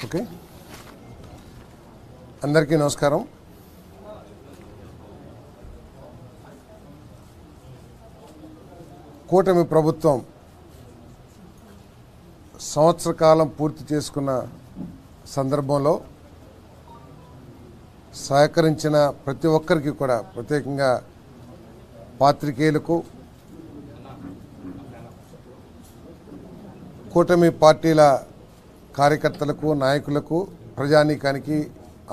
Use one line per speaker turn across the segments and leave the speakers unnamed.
Okay, అందరికీ నమస్కారం. కూటమి ప్రభుత్వం సంవత్సర కాలం పూర్తి చేసుకున్న సందర్భంలో సహకరించిన ప్రతి ఒక్కరికి కూడా, ప్రత్యేకంగా పాత్రికేయులకు, కూటమి పార్టీల కార్యకర్తలకు, నాయకులకు, ప్రజానీకానికి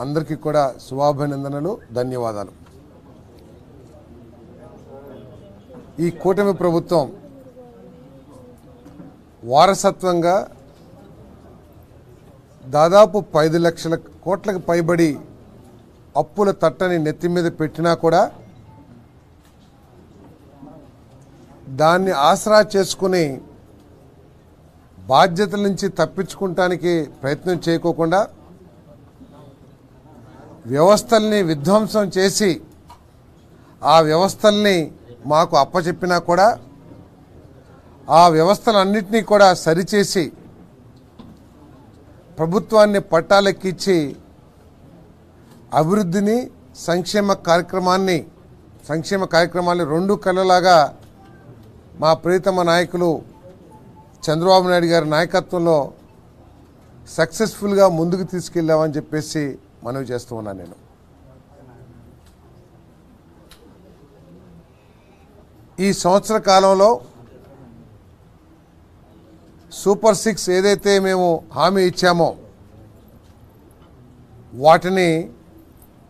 అందరికీ కూడా శుభాభినందనలు, ధన్యవాదాలు. ఈ కూటమి ప్రభుత్వం వారసత్వంగా దాదాపు 5 లక్షల కోట్లకు పైబడి అప్పుల తట్టని నెత్తి మీద పెట్టినా కూడా దాన్ని ఆసరా చేసుకుని బాధ్యతల నుంచి తప్పించుకుంటానికి ప్రయత్నం చేయకోకుండా వ్యవస్థల్ని విధ్వంసం చేసి ఆ వ్యవస్థల్ని మాకు అప్పచెప్పినా కూడా ఆ వ్యవస్థలన్నింటినీ కూడా సరిచేసి ప్రభుత్వాన్ని పట్టాలెక్కించి అభివృద్ధిని, సంక్షేమ కార్యక్రమాన్ని రెండు కళ్ళలాగా మా ప్రియతమ నాయకులు చంద్రబాబు నాయుడు గారి నాయకత్వంలో సక్సెస్ఫుల్గా ముందుకు తీసుకెళ్ళామని చెప్పేసి మనవి చేస్తూ ఉన్నాను. నేను ఈ సంవత్సర కాలంలో సూపర్ 6 ఏదైతే మేము హామీ ఇచ్చామో వాటిని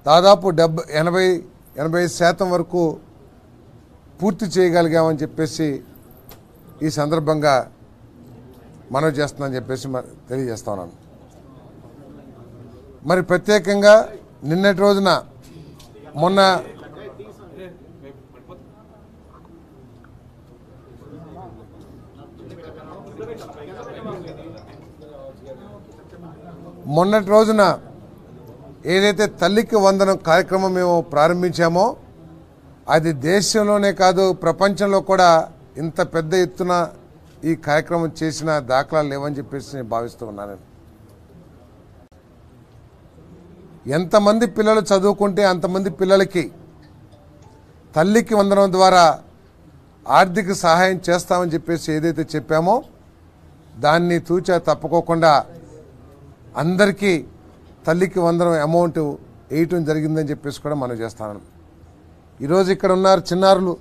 దాదాపు 80% వరకు పూర్తి చేయగలిగామని చెప్పేసి ఈ సందర్భంగా మనవి చేస్తున్నానని చెప్పేసి తెలియజేస్తా ఉన్నాను. మరి ప్రత్యేకంగా నిన్నటి రోజున మొన్నటి రోజున ఏదైతే తల్లికి వందనం కార్యక్రమం మేము ప్రారంభించామో అది దేశంలోనే కాదు ప్రపంచంలో కూడా ఇంత పెద్ద ఎత్తున ఈ కార్యక్రమం చేసిన దాఖలాలు లేవని చెప్పేసి నేను భావిస్తూ ఉన్నాను. ఎంతమంది పిల్లలు చదువుకుంటే అంతమంది పిల్లలకి తల్లికి వందనం ద్వారా ఆర్థిక సహాయం చేస్తామని చెప్పేసి ఏదైతే చెప్పామో దాన్ని తూచా తప్పుకోకుండా అందరికీ తల్లికి వందనం అమౌంట్ వేయటం జరిగిందని చెప్పేసి కూడా మనం చేస్తాను. ఈరోజు ఇక్కడ ఉన్నారు చిన్నారులు,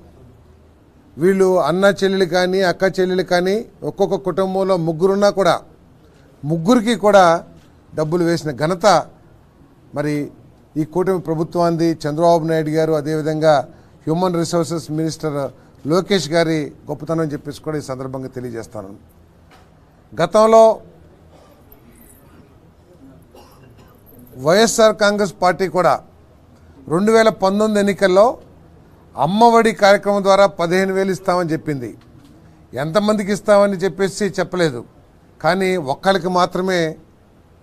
వీళ్ళు అన్న చెల్లెలు కానీ అక్క చెల్లెలు కానీ ఒక్కొక్క కుటుంబంలో ముగ్గురున్నా కూడా ముగ్గురికి కూడా డబ్బులు వేసిన ఘనత మరి ఈ కూటమి ప్రభుత్వాన్ని, చంద్రబాబు నాయుడు గారు, అదేవిధంగా హ్యూమన్ రిసోర్సెస్ మినిస్టర్ లోకేష్ గారి గొప్పతనం అని చెప్పేసి కూడా ఈ సందర్భంగా తెలియజేస్తాను. గతంలో వైఎస్ఆర్ కాంగ్రెస్ పార్టీ కూడా 2019 ఎన్నికల్లో అమ్మఒడి కార్యక్రమం ద్వారా 15,000 ఇస్తామని చెప్పింది. ఎంతమందికి ఇస్తామని చెప్పేసి చెప్పలేదు, కానీ ఒక్కరికి మాత్రమే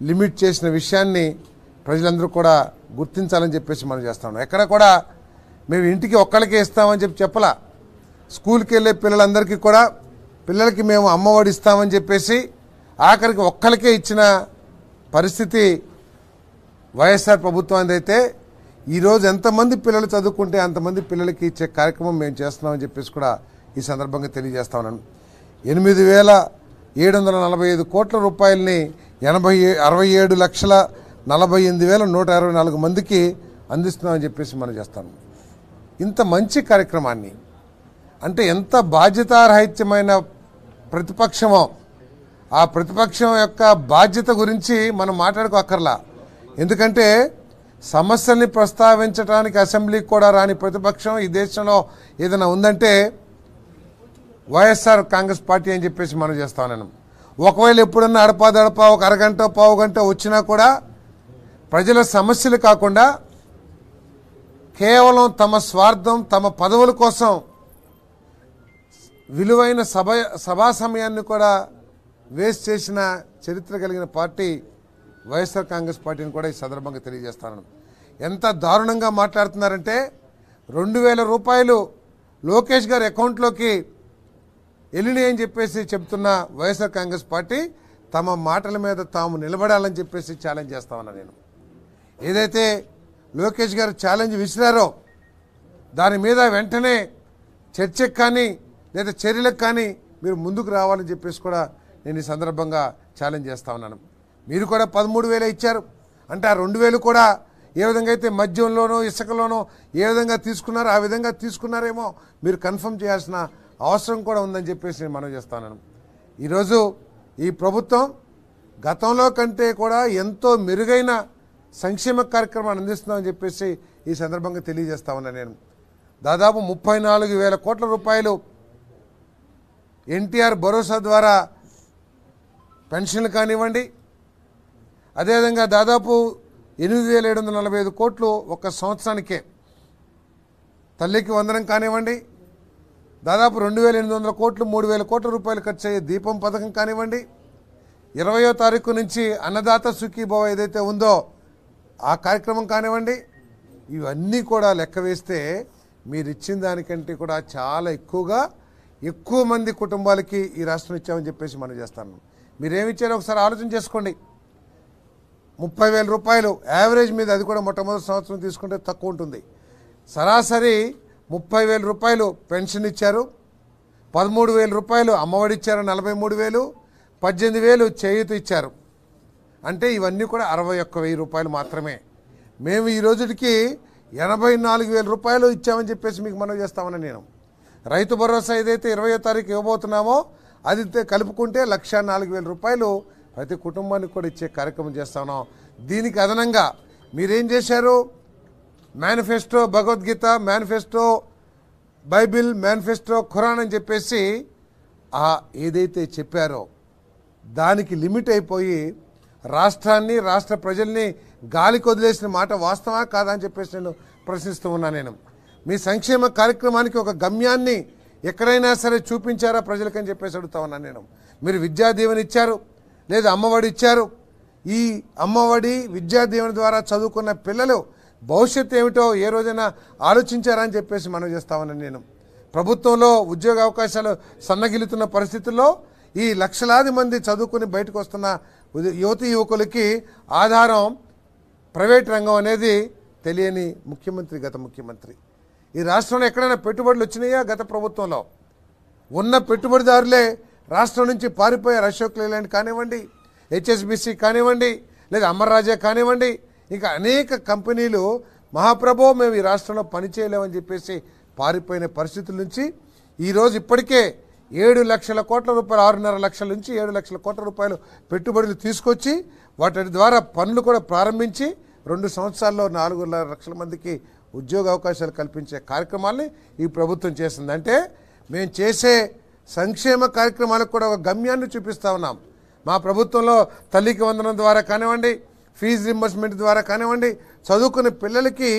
లిమిట్ చేసిన విషయాన్ని ప్రజలందరూ కూడా గుర్తించాలని చెప్పేసి మనం చేస్తాం. ఎక్కడ కూడా మేము ఇంటికి ఒక్కరికే ఇస్తామని చెప్పలా. స్కూల్కి వెళ్ళే పిల్లలందరికీ కూడా పిల్లలకి మేము అమ్మఒడి ఇస్తామని చెప్పేసి ఆఖరికి ఒక్కరికే ఇచ్చిన పరిస్థితి వైఎస్ఆర్ ప్రభుత్వాన్ని. అయితే ఈరోజు ఎంతమంది పిల్లలు చదువుకుంటే అంతమంది పిల్లలకి ఇచ్చే కార్యక్రమం మేము చేస్తున్నామని చెప్పేసి కూడా ఈ సందర్భంగా తెలియజేస్తా ఉన్నాను. 8,745 కోట్ల రూపాయలని 67,48,124 మందికి అందిస్తున్నామని చెప్పేసి మనం చేస్తాము. ఇంత మంచి కార్యక్రమాన్ని, అంటే ఎంత బాధ్యతారహిత్యమైన ప్రతిపక్షమో ఆ ప్రతిపక్షం యొక్క బాధ్యత గురించి మనం మాట్లాడుకోక్కర్లా. ఎందుకంటే సమస్యల్ని ప్రస్తావించడానికి అసెంబ్లీకి కూడా రాని ప్రతిపక్షం ఈ దేశంలో ఏదైనా ఉందంటే వైఎస్ఆర్ కాంగ్రెస్ పార్టీ అని చెప్పేసి మనం చేస్తా ఉన్నాను. ఒకవేళ ఎప్పుడన్నా అడపాదడపా ఒక అరగంట పావు గంట వచ్చినా కూడా ప్రజల సమస్యలు కాకుండా కేవలం తమ స్వార్థం, తమ పదవుల కోసం విలువైన సభా సమయాన్ని కూడా వేస్ట్ చేసిన చరిత్ర కలిగిన పార్టీ వైఎస్ఆర్ కాంగ్రెస్ పార్టీని కూడా ఈ సందర్భంగా తెలియజేస్తాను. ఎంత దారుణంగా మాట్లాడుతున్నారంటే 2,000 రూపాయలు లోకేష్ గారి అకౌంట్లోకి వెళ్ళినాయి అని చెప్పేసి చెప్తున్న వైఎస్ఆర్ కాంగ్రెస్ పార్టీ తమ మాటల మీద తాము నిలబడాలని చెప్పేసి ఛాలెంజ్ చేస్తా ఉన్నా నేను. ఏదైతే లోకేష్ గారు ఛాలెంజ్ విసిరారో దాని మీద వెంటనే చర్చకు కానీ లేదా చర్యలకు కానీ మీరు ముందుకు రావాలని చెప్పేసి కూడా నేను ఈ సందర్భంగా ఛాలెంజ్ చేస్తా ఉన్నాను. మీరు కూడా 13,000 ఇచ్చారు అంటే ఆ 2,000 కూడా ఏ విధంగా అయితే మద్యంలోనో ఇసుకలోనో ఏ విధంగా తీసుకున్నారో ఆ విధంగా తీసుకున్నారేమో మీరు కన్ఫర్మ్ చేయాల్సిన అవసరం కూడా ఉందని చెప్పేసి నేను మనవి చేస్తా ఉన్నాను. ఈరోజు ఈ ప్రభుత్వం గతంలో కంటే కూడా ఎంతో మెరుగైన సంక్షేమ కార్యక్రమాన్ని అందిస్తుందని చెప్పేసి ఈ సందర్భంగా తెలియజేస్తా ఉన్నాను. నేను దాదాపు 34,000 కోట్ల రూపాయలు ఎన్టీఆర్ భరోసా ద్వారా పెన్షన్లు కానివ్వండి, అదేవిధంగా దాదాపు 8,745 కోట్లు ఒక సంవత్సరానికే తల్లికి వందనం కానివ్వండి, దాదాపు 2,800 కోట్లు 3,000 కోట్ల రూపాయలు ఖర్చు అయ్యే దీపం పథకం కానివ్వండి, 20వ తారీఖు నుంచి అన్నదాత సుఖీభవ ఏదైతే ఉందో ఆ కార్యక్రమం కానివ్వండి, ఇవన్నీ కూడా లెక్క వేస్తే మీరు ఇచ్చిన దానికంటే కూడా చాలా ఎక్కువ మంది కుటుంబాలకి ఈ రాష్ట్రం ఇచ్చామని చెప్పేసి మనం చేస్తాను. మీరేమిచ్చారో ఒకసారి ఆలోచన చేసుకోండి. 30,000 రూపాయలు యావరేజ్ మీద, అది కూడా మొట్టమొదటి సంవత్సరం తీసుకుంటే తక్కువ ఉంటుంది. సరాసరి 30,000 రూపాయలు పెన్షన్ ఇచ్చారు, 13,000 రూపాయలు అమ్మఒడి ఇచ్చారు, 43,000, 18,000 చేయూత ఇచ్చారు. అంటే ఇవన్నీ కూడా 61,000 రూపాయలు మాత్రమే. మేము ఈ రోజుకి 84,000 రూపాయలు ఇచ్చామని చెప్పేసి మీకు మనవి చేస్తామని నేను. రైతు భరోసా ఏదైతే 20వ తారీఖు ఇవ్వబోతున్నామో అది కలుపుకుంటే 104,000 రూపాయలు ప్రతి కుటుంబానికి కూడా ఇచ్చే కార్యక్రమం చేస్తా ఉన్నాం. దీనికి అదనంగా మీరేం చేశారు? Manifesto Bhagavad Gita, manifesto Bible, manifesto Quran అని చెప్పేసి ఏదైతే చెప్పారో దానికి లిమిట్ అయిపోయి రాష్ట్రాన్ని రాష్ట్ర ప్రజల్ని గాలికి వదిలేసిన మాట వాస్తవా కాదా అని చెప్పేసి నేను ప్రశ్నిస్తూ ఉన్నా. నేను మీ సంక్షేమ కార్యక్రమానికి ఒక గమ్యాన్ని ఎక్కడైనా సరే చూపించారా ప్రజలకని చెప్పేసి అడుగుతా ఉన్నాను నేను. మీరు విద్యా దీవెన ఇచ్చారు, లేదా అమ్మఒడి ఇచ్చారు. ఈ అమ్మఒడి విద్యా దీవెన ద్వారా చదువుకున్న పిల్లలు భవిష్యత్తు ఏమిటో ఏ రోజైనా ఆలోచించారా అని చెప్పేసి మనం చేస్తా ఉన్నాను నేను. ప్రభుత్వంలో ఉద్యోగ అవకాశాలు సన్నగిలుతున్న పరిస్థితుల్లో ఈ లక్షలాది మంది చదువుకుని బయటకు వస్తున్న యువతీ యువకులకి ఆధారం ప్రైవేట్ రంగం అనేది తెలియని ముఖ్యమంత్రి, గత ముఖ్యమంత్రి. ఈ రాష్ట్రంలో ఎక్కడైనా పెట్టుబడులు వచ్చినాయా? గత ప్రభుత్వంలో ఉన్న పెట్టుబడిదారులే రాష్ట్రం నుంచి పారిపోయారు. అశోక్ లేలాండ్ కానివ్వండి, హెచ్ఎస్బిసి కానివ్వండి, లేదా అమర్రాజా కానివ్వండి, ఇంకా అనేక కంపెనీలు మహాప్రభో మేము ఈ రాష్ట్రంలో పనిచేయలేమని చెప్పేసి పారిపోయిన పరిస్థితుల నుంచి ఈరోజు ఇప్పటికే 7 లక్షల కోట్ల రూపాయలు, 6.5 లక్షల నుంచి 7 లక్షల కోట్ల రూపాయలు పెట్టుబడులు తీసుకొచ్చి వాటి ద్వారా పనులు కూడా ప్రారంభించి 2 సంవత్సరాల్లో 4 లక్షల మందికి ఉద్యోగ అవకాశాలు కల్పించే కార్యక్రమాల్ని ఈ ప్రభుత్వం చేసింది. అంటే మేము చేసే సంక్షేమ కార్యక్రమాలకు కూడా ఒక గమ్యాన్ని చూపిస్తా ఉన్నాం. మా ప్రభుత్వంలో తల్లికి వందనం ద్వారా కానివ్వండి, ఫీజు రింబర్స్మెంట్ ద్వారా కానివ్వండి, చదువుకునే పిల్లలకి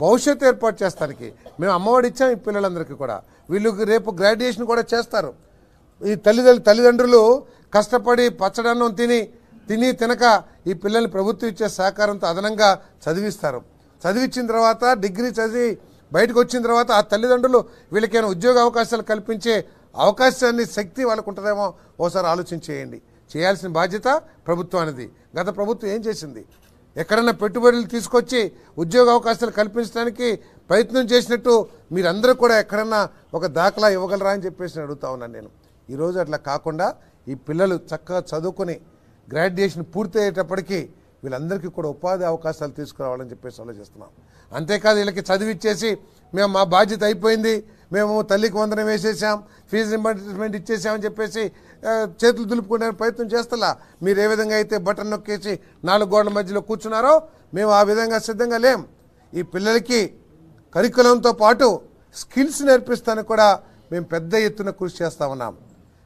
భవిష్యత్తు ఏర్పాటు చేస్తానికి మేము అమ్మఒడి ఇచ్చాం. ఈ పిల్లలందరికీ కూడా వీళ్ళకి రేపు గ్రాడ్యుయేషన్ కూడా చేస్తారు. ఈ తల్లిదండ్రులు కష్టపడి పచ్చడన్నం తినక ఈ పిల్లల్ని ప్రభుత్వం ఇచ్చే సహకారంతో అదనంగా చదివిస్తారు. చదివించిన తర్వాత డిగ్రీ చదివి బయటకు వచ్చిన తర్వాత ఆ తల్లిదండ్రులు వీళ్ళకైనా ఉద్యోగ అవకాశాలు కల్పించే అవకాశాన్ని శక్తి వాళ్ళకు ఉంటుందేమో ఓసారి ఆలోచించేయండి. చేయాల్సిన బాధ్యత ప్రభుత్వానిది. గత ప్రభుత్వం ఏం చేసింది? ఎక్కడన్నా పెట్టుబడులు తీసుకొచ్చి ఉద్యోగ అవకాశాలు కల్పించడానికి ప్రయత్నం చేసినట్టు మీరందరూ కూడా ఎక్కడన్నా ఒక దాఖలా ఇవ్వగలరా అని చెప్పేసి అడుగుతా ఉన్నాను నేను. ఈరోజు అట్లా కాకుండా ఈ పిల్లలు చక్కగా చదువుకుని గ్రాడ్యుయేషన్ పూర్తయ్యేటప్పటికీ వీళ్ళందరికీ కూడా ఉపాధి అవకాశాలు తీసుకురావాలని చెప్పేసి ఆలోచిస్తున్నాం. అంతేకాదు వీళ్ళకి చదివిచ్చేసి మేము మా బాధ్యత అయిపోయింది, మేము తల్లికి వందనం వేసేసాం, ఫీజు రింబర్స్మెంట్ ఇచ్చేసామని చెప్పేసి చేతులు దులుపుకునే ప్రయత్నం చేస్తలా. మీరు ఏ విధంగా అయితే బటన్ నొక్కేసి 4 గోడల మధ్యలో కూర్చున్నారో మేము ఆ విధంగా సిద్ధంగా లేం. ఈ పిల్లలకి కరికులంతో పాటు స్కిల్స్ నేర్పిస్తానికి కూడా మేము పెద్ద ఎత్తున కృషి చేస్తా ఉన్నాం.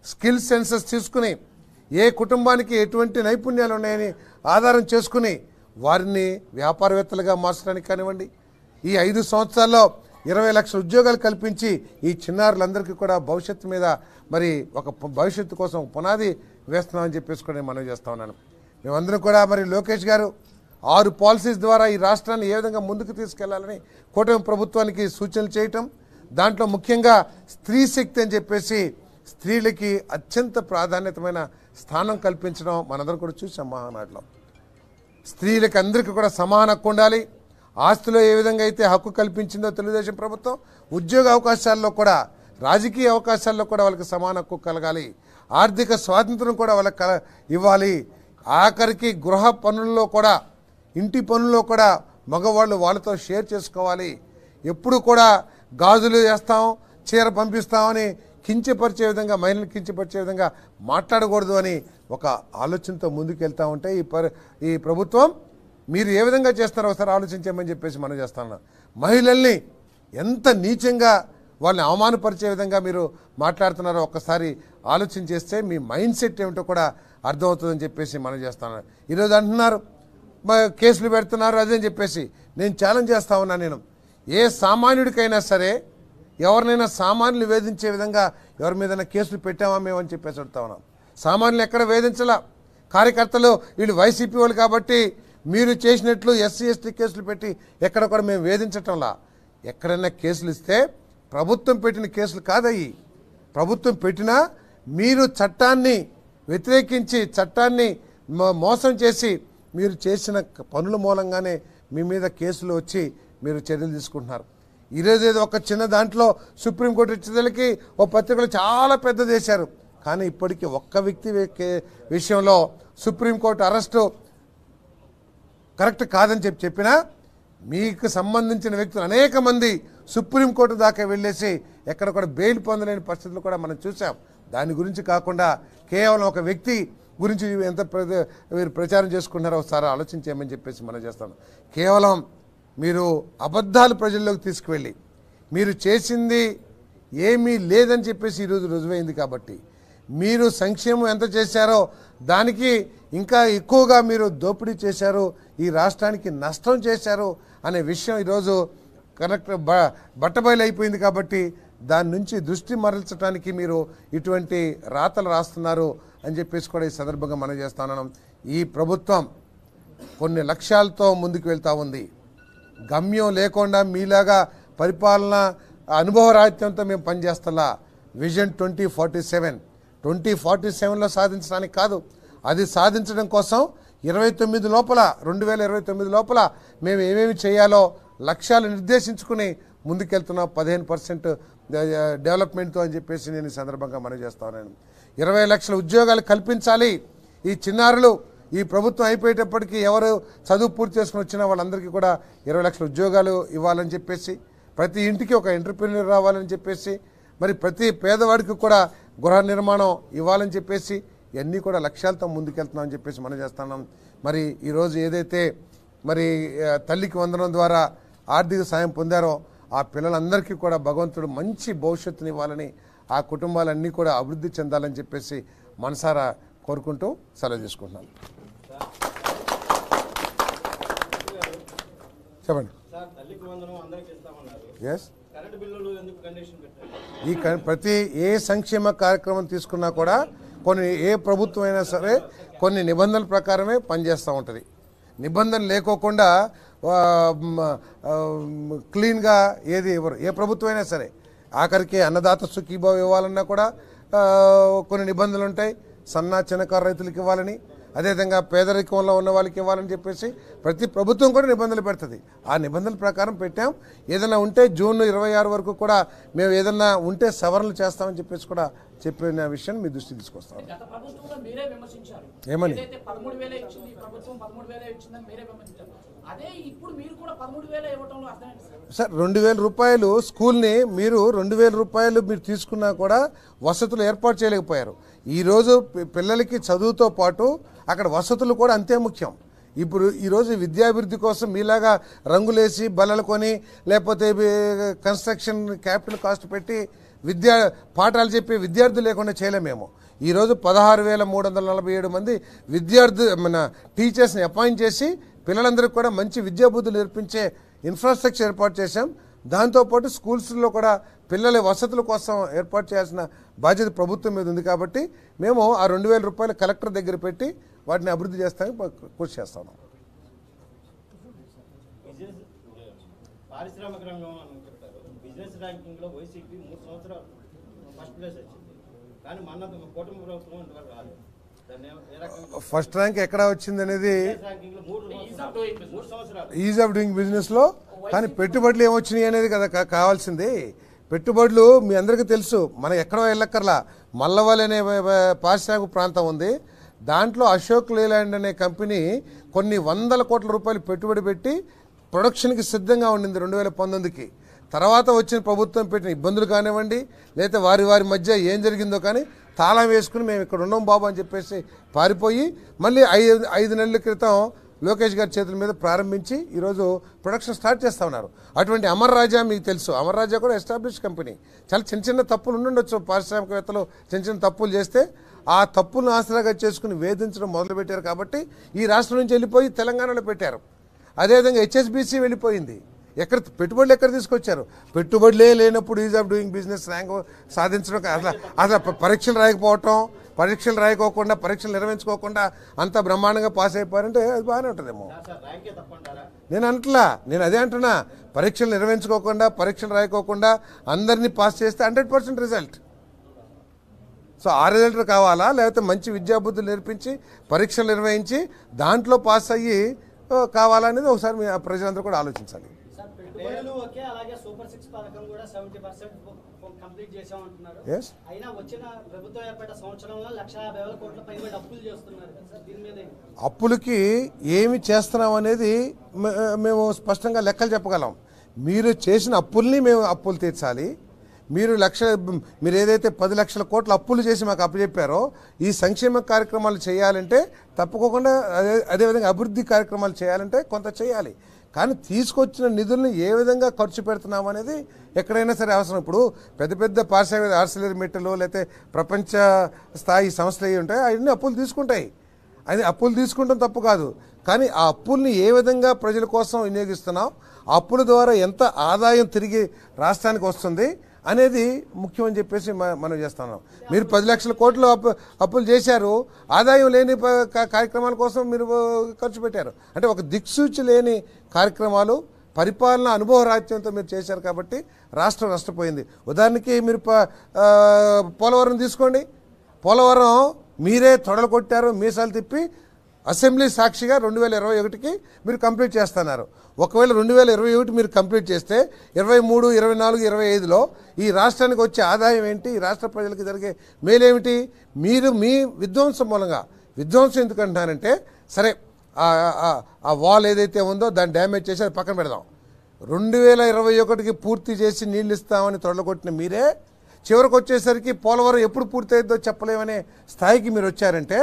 స్కిల్ సెన్సస్ తీసుకుని ఏ కుటుంబానికి ఎటువంటి నైపుణ్యాలు ఉన్నాయని ఆధారం చేసుకుని వారిని వ్యాపారవేత్తలుగా మార్చడానికి కానివ్వండి, ఈ 5 సంవత్సరాల్లో 20 లక్షల ఉద్యోగాలు కల్పించి ఈ చిన్నారులందరికీ కూడా భవిష్యత్తు మీద మరి ఒక భవిష్యత్తు కోసం పునాది వేస్తున్నామని చెప్పేసి కూడా నేను మనవి చేస్తా ఉన్నాను. మేమందరం కూడా మరి లోకేష్ గారు 6 పాలసీస్ ద్వారా ఈ రాష్ట్రాన్ని ఏ విధంగా ముందుకు తీసుకెళ్లాలని కూటమి ప్రభుత్వానికి సూచనలు చేయటం, దాంట్లో ముఖ్యంగా స్త్రీ శక్తి అని చెప్పేసి స్త్రీలకి అత్యంత ప్రాధాన్యతమైన స్థానం కల్పించడం మనందరం కూడా చూసాం మహానాడులో. స్త్రీలకి అందరికీ కూడా సమాన హక్కు ఉండాలి. ఆస్తిలో ఏ విధంగా అయితే హక్కు కల్పించిందో తెలుగుదేశం ప్రభుత్వం, ఉద్యోగ అవకాశాల్లో కూడా, రాజకీయ అవకాశాల్లో కూడా వాళ్ళకి సమాన హక్కు కలగాలి. ఆర్థిక స్వాతంత్రం కూడా వాళ్ళకి ఇవ్వాలి. ఆఖరికి గృహ పనుల్లో కూడా, ఇంటి పనుల్లో కూడా మగవాళ్ళు వాళ్ళతో షేర్ చేసుకోవాలి. ఎప్పుడు కూడా గాజులు వేస్తాం, చీర పంపిస్తామని కించపరిచే విధంగా, మహిళలు కించపరిచే విధంగా మాట్లాడకూడదు అని ఒక ఆలోచనతో ముందుకెళ్తా ఉంటే ఈ ప్రభుత్వం మీరు ఏ విధంగా చేస్తున్నారో ఒకసారి ఆలోచించమని చెప్పేసి మనం చేస్తాను. మహిళల్ని ఎంత నీచంగా వాళ్ళని అవమానపరిచే విధంగా మీరు మాట్లాడుతున్నారో ఒక్కసారి ఆలోచన చేస్తే మీ మైండ్ సెట్ ఏమిటో కూడా అర్థమవుతుందని చెప్పేసి మనం చేస్తాను. ఈరోజు అంటున్నారు కేసులు పెడుతున్నారు అదని చెప్పేసి. నేను ఛాలెంజ్ చేస్తా ఉన్నా. నేను ఏ సామాన్యుడికైనా సరే, ఎవరినైనా సామాన్యులు వేధించే విధంగా ఎవరి మీదైనా కేసులు పెట్టామా మేము అని చెప్పేసి అడుగుతా ఉన్నాం. సామాన్యులు ఎక్కడ వేధించలా. కార్యకర్తలు వీళ్ళు వైసీపీ వాళ్ళు కాబట్టి మీరు చేసినట్లు ఎస్సీ ఎస్టీ కేసులు పెట్టి ఎక్కడ కూడా మేము వేధించటంలా. ఎక్కడైనా కేసులు ఇస్తే ప్రభుత్వం పెట్టిన కేసులు కాదయ్యి. ప్రభుత్వం పెట్టినా మీరు చట్టాన్ని వ్యతిరేకించి, చట్టాన్ని మోసం చేసి మీరు చేసిన పనుల మూలంగానే మీ మీద కేసులు వచ్చి మీరు చర్యలు తీసుకుంటున్నారు. ఈరోజు ఏదో ఒక చిన్న దాంట్లో సుప్రీంకోర్టు వచ్చేదానికి ఓ పత్రికలు చాలా పెద్దది వేశారు. కానీ ఇప్పటికీ ఒక్క వ్యక్తి విషయంలో సుప్రీంకోర్టు అరెస్టు కరెక్ట్ కాదని చెప్పినా మీకు సంబంధించిన వ్యక్తులు అనేక మంది సుప్రీంకోర్టు దాకా వెళ్ళేసి ఎక్కడ కూడా బెయిల్ పొందలేని పరిస్థితులు కూడా మనం చూసాం. దాని గురించి కాకుండా కేవలం ఒక వ్యక్తి గురించి ఎంత మీరు ప్రచారం చేసుకుంటున్నారో ఒకసారి ఆలోచించేయమని చెప్పేసి మనం చేస్తాను. కేవలం మీరు అబద్ధాలు ప్రజల్లోకి తీసుకువెళ్ళి మీరు చేసింది ఏమీ లేదని చెప్పేసి ఈరోజు రుజువైంది. కాబట్టి మీరు సంక్షేమం ఎంత చేశారో దానికి ఇంకా ఎక్కువగా మీరు దోపిడీ చేశారు, ఈ రాష్ట్రానికి నష్టం చేశారు అనే విషయం ఈరోజు కరెక్ట్ బట్టబయలు అయిపోయింది. కాబట్టి దాని నుంచి దృష్టి మరల్చడానికి మీరు ఇటువంటి రాతలు రాస్తున్నారు అని చెప్పేసి కూడా ఈ సందర్భంగా మనం చేస్తున్నాం. ఈ ప్రభుత్వం కొన్ని లక్ష్యాలతో ముందుకు వెళ్తూ ఉంది. గమ్యం లేకుండా మీలాగా పరిపాలన అనుభవరాహిత్యంతో మేము పనిచేస్తలా. విజన్ 2047లో సాధించడానికి కాదు, అది సాధించడం కోసం 2029 లోపల మేము ఏమేమి చేయాలో లక్ష్యాలు నిర్దేశించుకుని ముందుకెళ్తున్నాం. 15% డెవలప్మెంట్తో అని చెప్పేసి నేను ఈ సందర్భంగా మనం చేస్తా ఉన్నాను. 20 లక్షల ఉద్యోగాలు కల్పించాలి. ఈ చిన్నారులు ఈ ప్రభుత్వం అయిపోయేటప్పటికీ ఎవరు చదువు పూర్తి చేసుకుని వచ్చినా వాళ్ళందరికీ కూడా 20 లక్షల ఉద్యోగాలు ఇవ్వాలని చెప్పేసి, ప్రతి ఇంటికి ఒక ఎంటర్‌ప్రెన్యూర్ రావాలని చెప్పేసి, మరి ప్రతి పేదవాడికి కూడా గృహ నిర్మాణం ఇవ్వాలని చెప్పేసి ఇవన్నీ కూడా లక్ష్యాలతో ముందుకెళ్తున్నామని చెప్పేసి మనం చేస్తున్నాం. మరి ఈరోజు ఏదైతే మరి తల్లికి వందనం ద్వారా ఆర్థిక సాయం పొందారో ఆ పిల్లలందరికీ కూడా భగవంతుడు మంచి భవిష్యత్తుని ఇవ్వాలని, ఆ కుటుంబాలన్నీ కూడా అభివృద్ధి చెందాలని చెప్పేసి మనసారా కోరుకుంటూ సెలవు తీసుకుంటున్నాను. చెప్పండి. ఎస్, ఈ ప్రతి ఏ సంక్షేమ కార్యక్రమం తీసుకున్నా కూడా కొన్ని ఏ ప్రభుత్వం అయినా సరే కొన్ని నిబంధనల ప్రకారమే పనిచేస్తూ ఉంటుంది. నిబంధన లేకోకుండా క్లీన్గా ఏది ఇవ్వరు ఏ ప్రభుత్వం అయినా సరే. ఆఖరికి అన్నదాత సుఖీభావ ఇవ్వాలన్నా కూడా కొన్ని నిబంధనలు ఉంటాయి. సన్న చిన్నకారు రైతులకు ఇవ్వాలని, అదేవిధంగా పేదరికంలో ఉన్న వాళ్ళకి ఇవ్వాలని చెప్పేసి ప్రతి ప్రభుత్వం కూడా నిబంధనలు పెడుతుంది. ఆ నిబంధనల ప్రకారం పెట్టాం. ఏదైనా ఉంటే జూన్ 26 వరకు కూడా మేము ఏదైనా ఉంటే సవరణలు చేస్తామని చెప్పేసి కూడా చెప్పిన విషయం మీ దృష్టి తీసుకొస్తాం. ఏమని సార్ 2000 రూపాయలు స్కూల్ని మీరు 2000 రూపాయలు మీరు తీసుకున్నా కూడా వసతులు ఏర్పాటు చేయలేకపోయారు. ఈరోజు పిల్లలకి చదువుతో పాటు అక్కడ వసతులు కూడా అంతే ముఖ్యం. ఇప్పుడు ఈరోజు విద్యాభివృద్ధి కోసం మీలాగా రంగులేసి బల్లలు కొని లేకపోతే కన్స్ట్రక్షన్ క్యాపిటల్ కాస్ట్ పెట్టి పాఠాలు చెప్పి విద్యార్థులు లేకుండా చేయలేమేమో. ఈరోజు 16,347 మంది మన టీచర్స్ని అపాయింట్ చేసి పిల్లలందరికీ కూడా మంచి విద్యాబుద్ధులు నేర్పించే ఇన్ఫ్రాస్ట్రక్చర్ ఏర్పాటు చేశాం. దాంతోపాటు స్కూల్స్లో కూడా పిల్లల వసతుల కోసం ఏర్పాటు చేయాల్సిన బాధ్యత ప్రభుత్వం మీద ఉంది. కాబట్టి మేము ఆ 2000 రూపాయలు కలెక్టర్ దగ్గర పెట్టి వాటిని అభివృద్ధి చేస్తానికి కృషి చేస్తాము.
పారిశ్రామిక రంగం అని చెప్తారు. బిజినెస్ ర్యాంకింగ్ లో వైసీపీ 3 సంవత్సరాలు ఫస్ట్ ప్లేస్ వచ్చింది.
ఫస్ట్ ర్యాంక్ ఎక్కడ వచ్చింది అనేది ఈజ్ ఆఫ్ డూయింగ్ బిజినెస్ లో, కానీ పెట్టుబడులు ఏమొచ్చినాయి అనేది కదా కావాల్సింది. పెట్టుబడులు మీ అందరికీ తెలుసు, మనం ఎక్కడో వెళ్ళక్కర్లా. మల్లవల్లి అనే పారిశ్రామిక ప్రాంతం ఉంది, దాంట్లో అశోక్ లేలాండ్ అనే కంపెనీ కొన్ని వందల కోట్ల రూపాయలు పెట్టుబడి పెట్టి ప్రొడక్షన్కి సిద్ధంగా ఉండింది 2019కి. తర్వాత వచ్చిన ప్రభుత్వం పెట్టిన ఇబ్బందులు కానివ్వండి, లేదా వారి మధ్య ఏం జరిగిందో కానీ తాళం వేసుకుని మేము ఇక్కడ ఉన్నాం బాబు అని చెప్పేసి పారిపోయి మళ్ళీ 5 నెలల క్రితం లోకేష్ గారి చేతుల మీద ప్రారంభించి ఈరోజు ప్రొడక్షన్ స్టార్ట్ చేస్తూ ఉన్నారు. అటువంటి అమర్ రాజా మీకు తెలుసు, అమర్ రాజా కూడా ఎస్టాబ్లిష్ కంపెనీ. చాలా చిన్న తప్పులు ఉండుండొచ్చు, పారిశ్రామికవేత్తలు చిన్న తప్పులు చేస్తే ఆ తప్పులను ఆసరాగా చేసుకుని వేధించడం మొదలుపెట్టారు. కాబట్టి ఈ రాష్ట్రం నుంచి వెళ్ళిపోయి తెలంగాణలో పెట్టారు. అదేవిధంగా హెచ్ఎస్బిసి వెళ్ళిపోయింది. పెట్టుబడులు ఎక్కడ తీసుకొచ్చారు? పెట్టుబడులే లేనప్పుడు is of doing business rank సాధించడం అసలు పరీక్షలు రాయకోకుండా పరీక్షలు నిర్వహించుకోకుండా అంత బ్రహ్మాండంగా పాస్ అయిపోయారంటే అది బాగానే ఉంటుందేమో. నేను అదే అంటున్నా, పరీక్షలు నిర్వహించుకోకుండా పరీక్షలు రాయకోకుండా అందరినీ పాస్ చేస్తే 100% రిజల్ట్. సో ఆ రిజల్ట్ కావాలా, లేకపోతే మంచి విద్యాబుద్ధులు నేర్పించి పరీక్షలు నిర్వహించి దాంట్లో పాస్ అయ్యి కావాలా అనేది ఒకసారి మీ ప్రజలందరూ కూడా ఆలోచించాలి. అప్పులకి ఏమి చేస్తున్నాం అనేది మేము స్పష్టంగా లెక్కలు చెప్పగలం. మీరు చేసిన అప్పుల్ని మేము అప్పులు తీర్చాలి. మీరు ఏదైతే 10 లక్షల కోట్ల అప్పులు చేసి మాకు అప్పచెప్పారో ఈ సంక్షేమ కార్యక్రమాలు చేయాలంటే తప్పకుండా అదేవిధంగా అభివృద్ధి కార్యక్రమాలు చేయాలంటే కొంత చేయాలి. కానీ తీసుకొచ్చిన నిధులను ఏ విధంగా ఖర్చు పెడుతున్నాం అనేది ఎక్కడైనా సరే అవసరం. ఇప్పుడు పెద్ద పారిశ్రామిక ఆర్సిలర్మిట్టలు లేకపోతే ప్రపంచ స్థాయి సంస్థలు అవి ఉంటాయి, అవన్నీ అప్పులు తీసుకుంటాయి. అది అప్పులు తీసుకుంటాం తప్పు కాదు, కానీ ఆ అప్పుల్ని ఏ విధంగా ప్రజల కోసం వినియోగిస్తున్నాం, ఆ అప్పుల ద్వారా ఎంత ఆదాయం తిరిగి రాష్ట్రానికి వస్తుంది అనేది ముఖ్యం అని చెప్పేసి మనం చేస్తున్నాం. మీరు 10 లక్షల కోట్లు అప్పులు చేశారు, ఆదాయం లేని కార్యక్రమాల కోసం మీరు ఖర్చు పెట్టారు. అంటే ఒక దిక్సూచి లేని కార్యక్రమాలు, పరిపాలన అనుభవ రాజ్యంతో మీరు చేశారు కాబట్టి రాష్ట్రం నష్టపోయింది. ఉదాహరణకి మీరు పోలవరం తీసుకోండి. పోలవరం మీరే తొడలు కొట్టారు, మీసాలు తిప్పి అసెంబ్లీ సాక్షిగా 2021కి మీరు కంప్లీట్ చేస్తున్నారు. ఒకవేళ 2021 మీరు కంప్లీట్ చేస్తే 23, 24, 25లో ఈ రాష్ట్రానికి వచ్చే ఆదాయం ఏంటి, ఈ రాష్ట్ర ప్రజలకు జరిగే మేలేమిటి? మీరు మీ విధ్వంసం మూలంగా, విధ్వంసం ఎందుకంటున్నారంటే సరే ఆ వాల్ ఏదైతే ఉందో దాన్ని డ్యామేజ్ చేసి అది పక్కన పెడదాం. 2021కి పూర్తి చేసి నీళ్ళు ఇస్తామని తొడలగొట్టిన మీరే చివరికి వచ్చేసరికి పోలవరం ఎప్పుడు పూర్తి అవుతుందో చెప్పలేమనే స్థాయికి మీరు వచ్చారంటే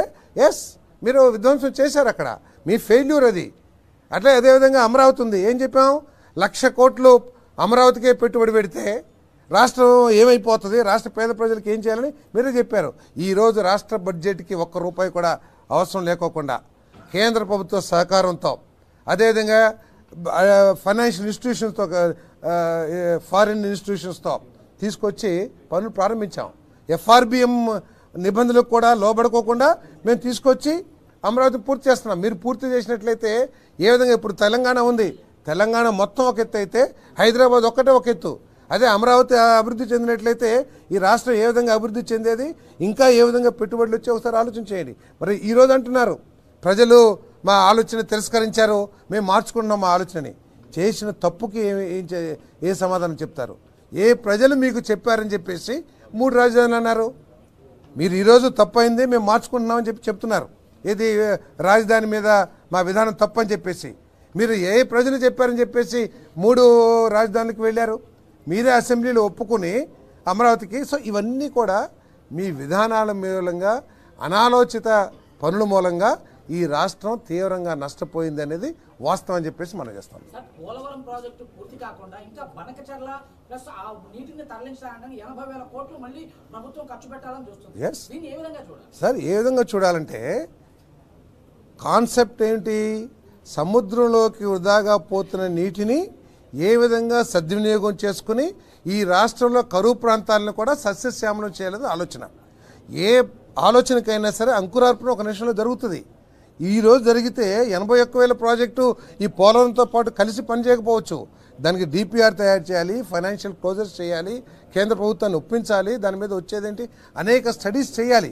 ఎస్, మీరు విధ్వంసం చేశారు. అక్కడ మీ ఫెయిల్యూర్ అది. అట్లా అదేవిధంగా అమరావతి ఉంది. ఏం చెప్పాం? 1,00,000 కోట్లు అమరావతికే పెట్టుబడి పెడితే రాష్ట్రం ఏమైపోతుంది, రాష్ట్ర పేద ప్రజలకు ఏం చేయాలని మీరే చెప్పారు. ఈరోజు రాష్ట్ర బడ్జెట్కి ₹1 కూడా అవసరం లేకోకుండా కేంద్ర ప్రభుత్వ సహకారంతో, అదేవిధంగా ఫైనాన్షియల్ ఇన్స్టిట్యూషన్స్తో, ఫారిన్ ఇన్స్టిట్యూషన్స్తో తీసుకొచ్చి పనులు ప్రారంభించాం. FRBM నిబంధనలకు కూడా లోబడుకోకుండా మేము తీసుకొచ్చి అమరావతి పూర్తి చేస్తున్నాం. మీరు పూర్తి చేసినట్లయితే ఏ విధంగా ఇప్పుడు తెలంగాణ ఉంది, తెలంగాణ మొత్తం ఒక ఎత్తు అయితే హైదరాబాద్ ఒక్కటే ఒక ఎత్తు. అదే అమరావతి అభివృద్ధి చెందినట్లయితే ఈ రాష్ట్రం ఏ విధంగా అభివృద్ధి చెందేది, ఇంకా ఏ విధంగా పెట్టుబడులు వచ్చి ఒకసారి ఆలోచన చేయండి. మరి ఈరోజు అంటున్నారు ప్రజలు మా ఆలోచన తిరస్కరించారు, మేము మార్చుకున్నాం మా ఆలోచనని. చేసిన తప్పుకి ఏ సమాధానం చెప్తారు? ఏ ప్రజలు మీకు చెప్పారని చెప్పేసి 3 రాజధానులు అన్నారు? మీరు ఈరోజు తప్పైంది మేము మార్చుకుంటున్నామని చెప్తున్నారు. ఇది రాజధాని మీద మా విధానం తప్పని చెప్పేసి మీరు ఏ ప్రజలు చెప్పారని చెప్పేసి 3 రాజధానులకు వెళ్ళారు? మీరే అసెంబ్లీలో ఒప్పుకుని అమరావతికి. సో ఇవన్నీ కూడా మీ విధానాల మూలంగా, అనాలోచిత పనుల మూలంగా ఈ రాష్ట్రం తీవ్రంగా నష్టపోయింది అనేది వాస్తవం అని చెప్పేసి మనం చేస్తాం.
పోలవరం ప్రాజెక్టు పూర్తి కాకుండా ఇంకా బనకచర్ల ప్లస్ ఆ నీటిని తరలించడానికి 80,000 కోట్లు మళ్ళీ ప్రభుత్వం ఖర్చు పెట్టాలని చూస్తుంది. దీన్ని ఏ విధంగా చూడాలి
సార్? ఏ విధంగా చూడాలంటే కాన్సెప్ట్ ఏంటి? సముద్రంలోకి వృధాగా పోతున్న నీటిని ఏ విధంగా సద్వినియోగం చేసుకుని ఈ రాష్ట్రంలో కరువు ప్రాంతాలను కూడా సస్యశ్యామలం చేయాలని ఆలోచన. ఏ ఆలోచనకైనా సరే అంకురార్పణ ఒక నిమిషంలో జరుగుతుంది. ఈరోజు జరిగితే 81,000 ప్రాజెక్టు ఈ పోలవరంతో పాటు కలిసి పనిచేయకపోవచ్చు. దానికి డిపిఆర్ తయారు చేయాలి, ఫైనాన్షియల్ క్లోజర్స్ చేయాలి, కేంద్ర ప్రభుత్వాన్ని ఒప్పించాలి, దాని మీద వచ్చేదేంటి అనేక స్టడీస్ చేయాలి.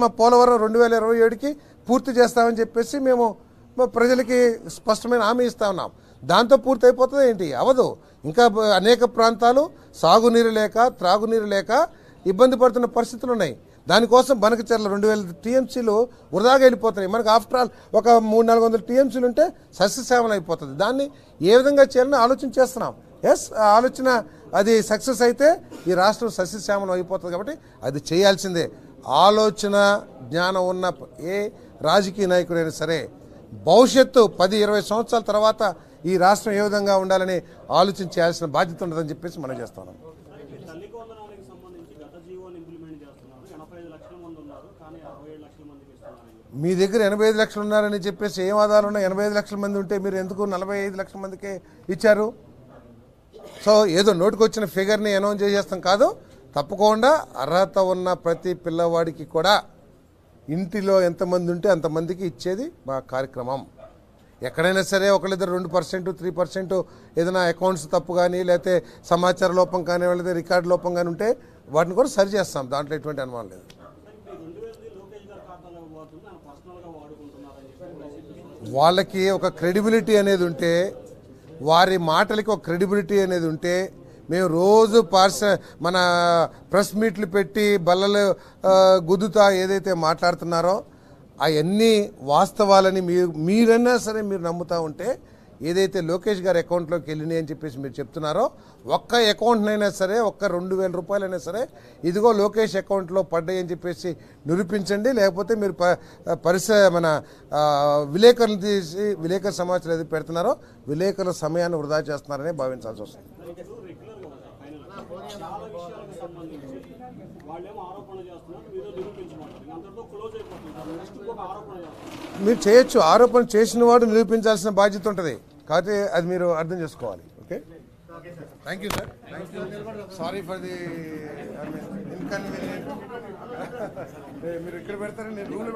మా పోలవరం 2027కి పూర్తి చేస్తామని చెప్పేసి మేము ప్రజలకి స్పష్టమైన హామీ ఇస్తా ఉన్నాం. దాంతో పూర్తి అయిపోతుంది ఏంటి? అవదు. ఇంకా అనేక ప్రాంతాలు సాగునీరు లేక, త్రాగునీరు లేక ఇబ్బంది పడుతున్న పరిస్థితులు ఉన్నాయి. దానికోసం బనకచెర్ల 2000 టీఎంసీలు వృధాగా వెళ్ళిపోతున్నాయి. మనకు ఆఫ్టర్ ఆల్ ఒక 300-400 టీఎంసీలు ఉంటే సస్యశ్యామలం అయిపోతుంది. దాన్ని ఏ విధంగా చేయాలని ఆలోచన చేస్తున్నాం. ఆ ఆలోచన అది సక్సెస్ అయితే ఈ రాష్ట్రం సస్యశ్యామలం అయిపోతుంది. కాబట్టి అది చేయాల్సిందే. ఆలోచన జ్ఞానం ఉన్న ఏ రాజకీయ నాయకుడైనా సరే భవిష్యత్తు 10-20 సంవత్సరాల తర్వాత ఈ రాష్ట్రం ఏ విధంగా ఉండాలని ఆలోచన చేయాల్సిన బాధ్యత ఉండదని చెప్పేసి మనం చేస్తున్నాం. మీ దగ్గర 85 లక్షలు ఉన్నారని చెప్పేసి ఏం ఆధారాలు ఉన్నాయి? 85 లక్షల మంది ఉంటే మీరు ఎందుకు 45 లక్షల మందికే ఇచ్చారు? సో ఏదో నోటికొచ్చిన ఫిగర్ని అనౌన్స్ చేసేస్తాం కాదు. తప్పకుండా అర్హత ఉన్న ప్రతి పిల్లవాడికి కూడా ఇంటిలో ఎంతమంది ఉంటే అంతమందికి ఇచ్చేది మా కార్యక్రమం. ఎక్కడైనా సరే ఒకళ్ళిద్దరు 2%, 3% ఏదైనా అకౌంట్స్ తప్పు కానీ, లేకపోతే సమాచార లోపం కానీ, లేకపోతే రికార్డు లోపం కానీ ఉంటే వాటిని కూడా సరి చేస్తాం. దాంట్లో ఎటువంటి అనుమానం లేదు. వాళ్ళకి ఒక క్రెడిబిలిటీ అనేది ఉంటే, వారి మాటలకి ఒక క్రెడిబిలిటీ అనేది ఉంటే, మేము రోజు మన ప్రెస్ మీట్లు పెట్టి బల్లలు గుద్దుతా ఏదైతే మాట్లాడుతున్నారో అవన్నీ వాస్తవాలని మీరైనా సరే మీరు నమ్ముతా ఉంటే, ఏదైతే లోకేష్ గారి అకౌంట్లోకి వెళ్ళినాయి అని చెప్పేసి మీరు చెప్తున్నారో, ఒక్క అకౌంట్నైనా సరే, ఒక్క 2000 రూపాయలైనా సరే ఇదిగో లోకేష్ అకౌంట్లో పడ్డాయి అని చెప్పేసి నిరూపించండి. లేకపోతే మీరు మన విలేకరులు తీసి విలేకరు సమాచారం ఏది పెడుతున్నారో విలేకరుల సమయాన్ని వృధా చేస్తున్నారని భావించాల్సి వస్తుంది. మీరు చేయొచ్చు. ఆరోపణ చేసిన వాడు నిరూపించాల్సిన బాధ్యత ఉంటుంది. కాకపోతే అది మీరు అర్థం చేసుకోవాలి. Okay, thank you sir. Sorry for the inconvenient. మీరు ఇక్కడ పెడతారని నేను రూల్